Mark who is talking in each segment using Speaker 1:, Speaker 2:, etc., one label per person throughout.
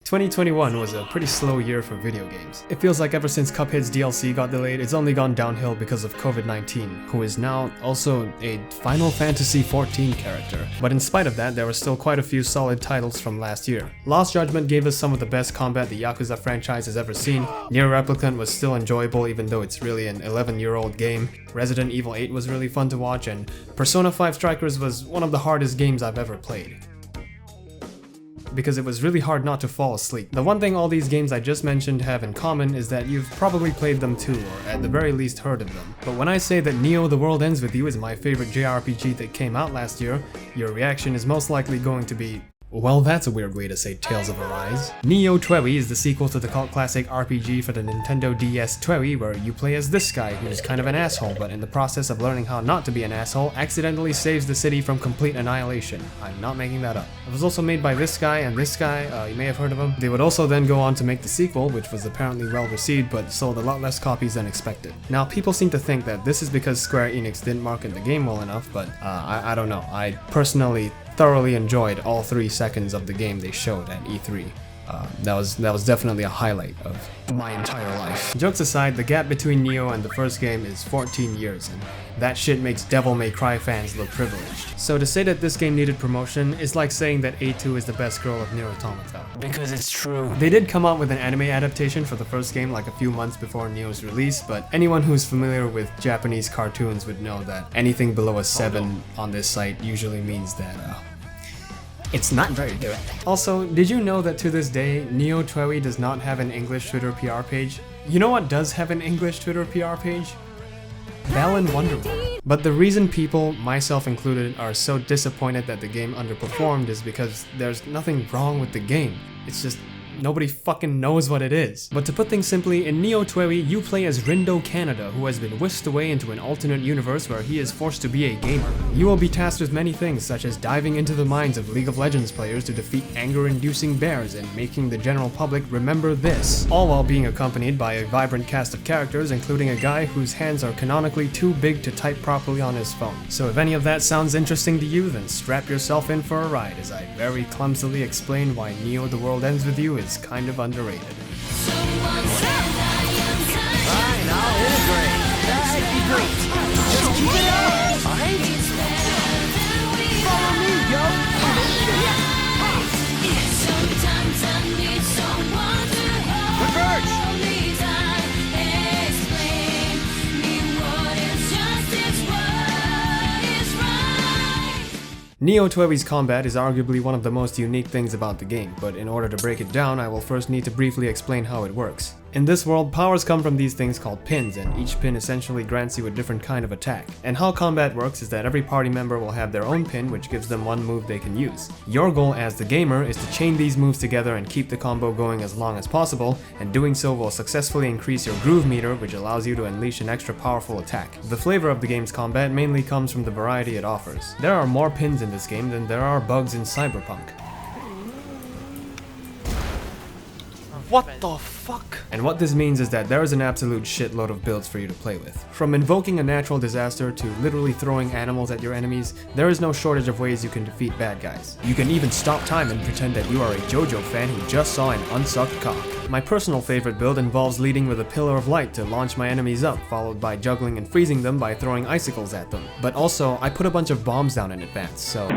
Speaker 1: 2021 was a pretty slow year for video games. It feels like ever since Cuphead's DLC got delayed, it's only gone downhill because of COVID-19, who is now also a Final Fantasy XIV character. But in spite of that, there were still quite a few solid titles from last year. Lost Judgment gave us some of the best combat the Yakuza franchise has ever seen. Nier Replicant was still enjoyable even though it's really an 11-year-old game. Resident Evil 8 was really fun to watch, and Persona 5 Strikers was one of the hardest games I've ever played, because it was really hard not to fall asleep. The one thing all these games I just mentioned have in common is that you've probably played them too, or at the very least heard of them. But when I say that NEO The World Ends With You is my favorite JRPG that came out last year, your reaction is most likely going to be, well, that's a weird way to say Tales of Arise. NEO TWEWY is the sequel to the cult classic RPG for the Nintendo DS TWEWY, where you play as this guy who's kind of an asshole, but in the process of learning how not to be an asshole, accidentally saves the city from complete annihilation. I'm not making that up. It was also made by this guy and this guy, you may have heard of them. They would also then go on to make the sequel, which was apparently well received, but sold a lot less copies than expected. Now, people seem to think that this is because Square Enix didn't market the game well enough, but I don't know. I personally thoroughly enjoyed all 3 seconds of the game they showed at E3. That was definitely a highlight of my entire life. Jokes aside, the gap between Neo and the first game is 14 years, and that shit makes Devil May Cry fans look privileged. So to say that this game needed promotion is like saying that A2 is the best girl of Nier Automata. Because it's true. They did come out with an anime adaptation for the first game like a few months before Neo's release, but anyone who's familiar with Japanese cartoons would know that anything below a 7 on this site usually means that it's not very good. Also, did you know that to this day, NEO TWEWY does not have an English Twitter PR page? You know what does have an English Twitter PR page? Balan Wonderworld. But the reason people, myself included, are so disappointed that the game underperformed is because there's nothing wrong with the game. It's just nobody fucking knows what it is. But to put things simply, in NEO TWEWY, you play as Rindo Canada, who has been whisked away into an alternate universe where he is forced to be a gamer. You will be tasked with many things, such as diving into the minds of League of Legends players to defeat anger-inducing bears and making the general public remember this, all while being accompanied by a vibrant cast of characters, including a guy whose hands are canonically too big to type properly on his phone. So if any of that sounds interesting to you, then strap yourself in for a ride as I very clumsily explain why NEO The World Ends With You is kind of underrated.
Speaker 2: Fine, I'll integrate. That'd be great. Just keep it up, alright? Follow me, yo! Sometimes I need someone to hold me down. Explain me what is justice, what is right.
Speaker 1: NEO TWEWY's combat is arguably one of the most unique things about the game, but in order to break it down, I will first need to briefly explain how it works. In this world, powers come from these things called pins, and each pin essentially grants you a different kind of attack. And how combat works is that every party member will have their own pin, which gives them one move they can use. Your goal as the gamer is to chain these moves together and keep the combo going as long as possible, and doing so will successfully increase your groove meter, which allows you to unleash an extra powerful attack. The flavor of the game's combat mainly comes from the variety it offers. There are more pins in this game than there are bugs in Cyberpunk.
Speaker 3: What the fuck?
Speaker 1: And what this means is that there is an absolute shitload of builds for you to play with. From invoking a natural disaster to literally throwing animals at your enemies, there is no shortage of ways you can defeat bad guys. You can even stop time and pretend that you are a JoJo fan who just saw an unsucked cock. My personal favorite build involves leading with a pillar of light to launch my enemies up, followed by juggling and freezing them by throwing icicles at them. But also, I put a bunch of bombs down in advance, so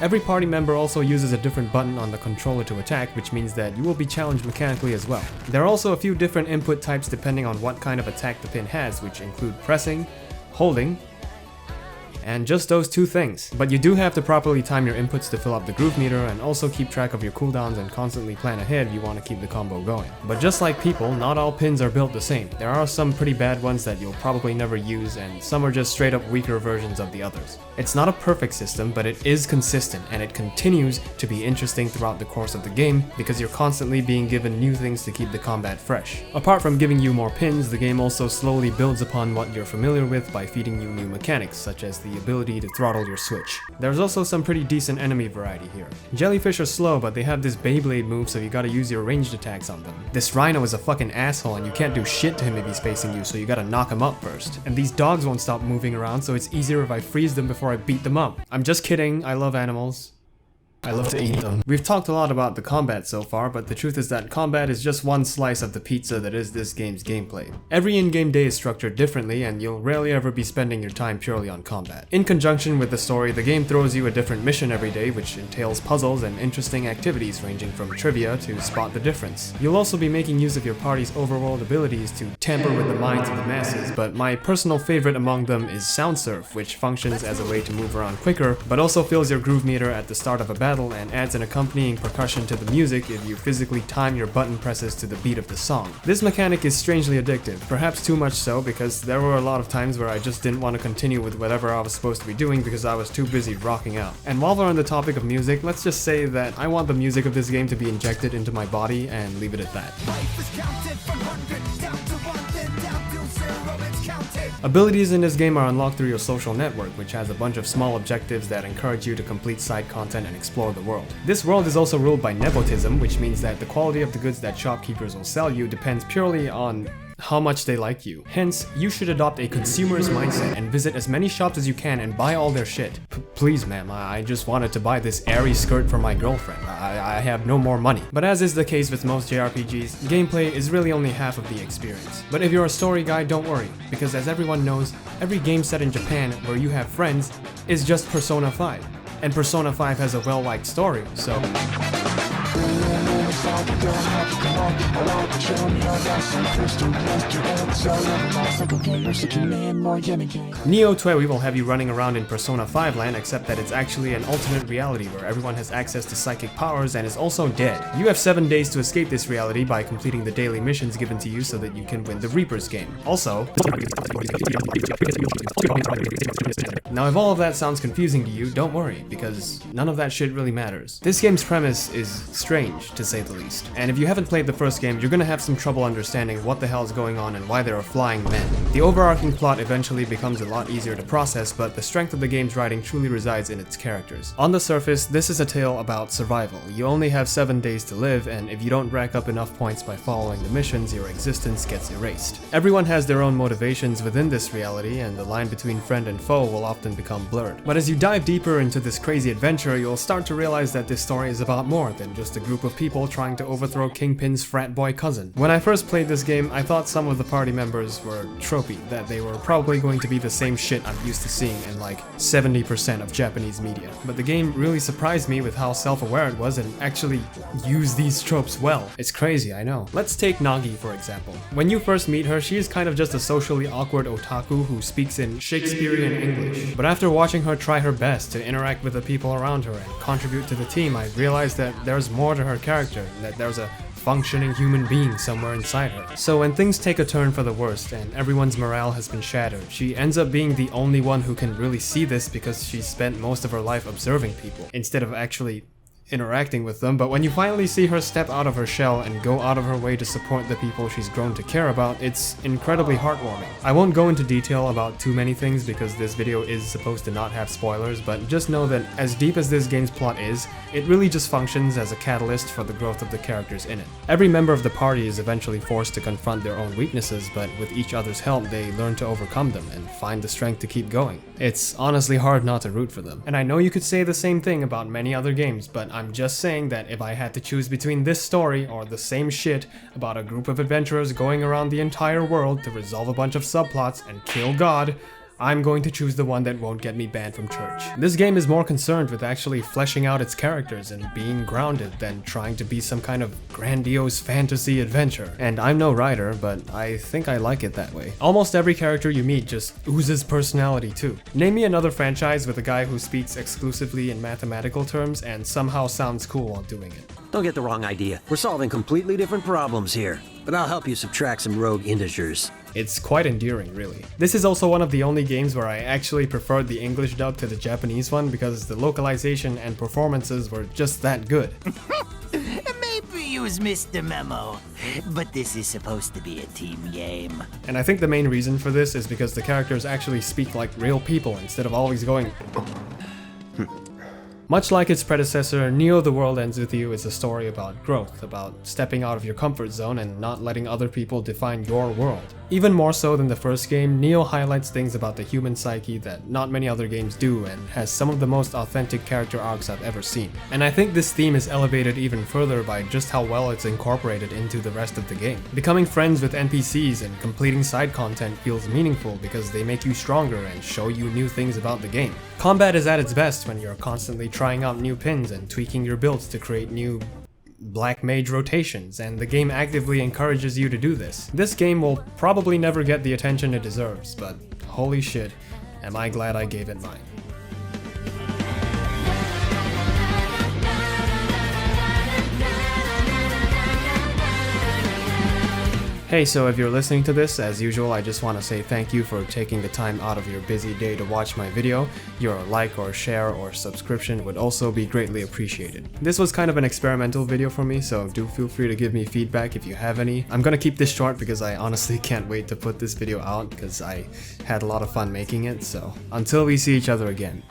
Speaker 1: every party member also uses a different button on the controller to attack, which means that you will be challenged mechanically as well. There are also a few different input types depending on what kind of attack the pin has, which include pressing, holding, and just those 2 things. But you do have to properly time your inputs to fill up the groove meter and also keep track of your cooldowns and constantly plan ahead if you want to keep the combo going. But just like people, not all pins are built the same. There are some pretty bad ones that you'll probably never use, and some are just straight up weaker versions of the others. It's not a perfect system, but it is consistent, and it continues to be interesting throughout the course of the game because you're constantly being given new things to keep the combat fresh. Apart from giving you more pins, the game also slowly builds upon what you're familiar with by feeding you new mechanics, such as the ability to throttle your switch. There's also some pretty decent enemy variety here. Jellyfish are slow, but they have this Beyblade move, so you gotta use your ranged attacks on them. This rhino is a fucking asshole and you can't do shit to him if he's facing you, so you gotta knock him up first. And these dogs won't stop moving around, so it's easier if I freeze them before I beat them up. I'm just kidding, I love animals. I love to eat them. We've talked a lot about the combat so far, but the truth is that combat is just one slice of the pizza that is this game's gameplay. Every in-game day is structured differently, and you'll rarely ever be spending your time purely on combat. In conjunction with the story, the game throws you a different mission every day, which entails puzzles and interesting activities ranging from trivia to spot the difference. You'll also be making use of your party's overworld abilities to tamper with the minds of the masses, but my personal favorite among them is Sound Surf, which functions as a way to move around quicker, but also fills your groove meter at the start of a battle and adds an accompanying percussion to the music if you physically time your button presses to the beat of the song. This mechanic is strangely addictive, perhaps too much so because there were a lot of times where I just didn't want to continue with whatever I was supposed to be doing because I was too busy rocking out. And while we're on the topic of music, let's just say that I want the music of this game to be injected into my body and leave it at that. Abilities in this game are unlocked through your social network, which has a bunch of small objectives that encourage you to complete side content and explore the world. This world is also ruled by nepotism, which means that the quality of the goods that shopkeepers will sell you depends purely on how much they like you. Hence, you should adopt a consumerist mindset and visit as many shops as you can and buy all their shit. Please ma'am, I just wanted to buy this airy skirt for my girlfriend. I have no more money. But as is the case with most JRPGs, gameplay is really only half of the experience. But if you're a story guy, don't worry, because as everyone knows, every game set in Japan where you have friends is just Persona 5. And Persona 5 has a well-liked story, so... NEO TWEWY will have you running around in Persona 5 land, except that it's actually an alternate reality where everyone has access to psychic powers and is also dead. You have 7 days to escape this reality by completing the daily missions given to you so that you can win the Reaper's game. Also, now if all of that sounds confusing to you, don't worry, because none of that shit really matters. This game's premise is strange, to say the least, and if you haven't played the first game, you're gonna have some trouble understanding what the hell is going on and why there are flying men. The overarching plot eventually becomes a lot easier to process, but the strength of the game's writing truly resides in its characters. On the surface, this is a tale about survival. You only have 7 days to live, and if you don't rack up enough points by following the missions, your existence gets erased. Everyone has their own motivations within this reality, and the line between friend and foe will often become blurred. But as you dive deeper into this crazy adventure, you'll start to realize that this story is about more than just a group of people trying to overthrow Kingpin's frat boy cousin. When I first played this game, I thought some of the party members were tropey, that they were probably going to be the same shit I'm used to seeing in like 70% of Japanese media. But the game really surprised me with how self-aware it was and actually used these tropes well. It's crazy, I know. Let's take Nagi for example. When you first meet her, she is kind of just a socially awkward otaku who speaks in Shakespearean English. But after watching her try her best to interact with the people around her and contribute to the team, I realized that there's more to her character, that there's a functioning human being somewhere inside her. So when things take a turn for the worst and everyone's morale has been shattered, she ends up being the only one who can really see this because she spent most of her life observing people instead of actually interacting with them. But when you finally see her step out of her shell and go out of her way to support the people she's grown to care about, it's incredibly heartwarming. I won't go into detail about too many things because this video is supposed to not have spoilers, but just know that as deep as this game's plot is, it really just functions as a catalyst for the growth of the characters in it. Every member of the party is eventually forced to confront their own weaknesses, but with each other's help they learn to overcome them and find the strength to keep going. It's honestly hard not to root for them. And I know you could say the same thing about many other games, but I'm just saying that if I had to choose between this story or the same shit about a group of adventurers going around the entire world to resolve a bunch of subplots and kill God, I'm going to choose the one that won't get me banned from church. This game is more concerned with actually fleshing out its characters and being grounded than trying to be some kind of grandiose fantasy adventure. And I'm no writer, but I think I like it that way. Almost every character you meet just oozes personality too. Name me another franchise with a guy who speaks exclusively in mathematical terms and somehow sounds cool while doing it.
Speaker 2: Don't get the wrong idea. We're solving completely different problems here. But I'll help you subtract some rogue integers.
Speaker 1: It's quite endearing, really. This is also one of the only games where I actually preferred the English dub to the Japanese one because the localization and performances were just that good.
Speaker 4: Maybe you missed the memo, but this is supposed to be a team game.
Speaker 1: And I think the main reason for this is because the characters actually speak like real people instead of always going... Much like its predecessor, Neo The World Ends With You is a story about growth, about stepping out of your comfort zone and not letting other people define your world. Even more so than the first game, Neo highlights things about the human psyche that not many other games do and has some of the most authentic character arcs I've ever seen. And I think this theme is elevated even further by just how well it's incorporated into the rest of the game. Becoming friends with NPCs and completing side content feels meaningful because they make you stronger and show you new things about the game. Combat is at its best when you're constantly trying out new pins and tweaking your builds to create new Black Mage rotations, and the game actively encourages you to do this. This game will probably never get the attention it deserves, but holy shit, am I glad I gave it mine. Hey, so if you're listening to this, as usual, I just want to say thank you for taking the time out of your busy day to watch my video. Your like or share or subscription would also be greatly appreciated. This was kind of an experimental video for me, so do feel free to give me feedback if you have any. I'm gonna keep this short because I honestly can't wait to put this video out because I had a lot of fun making it, so until we see each other again,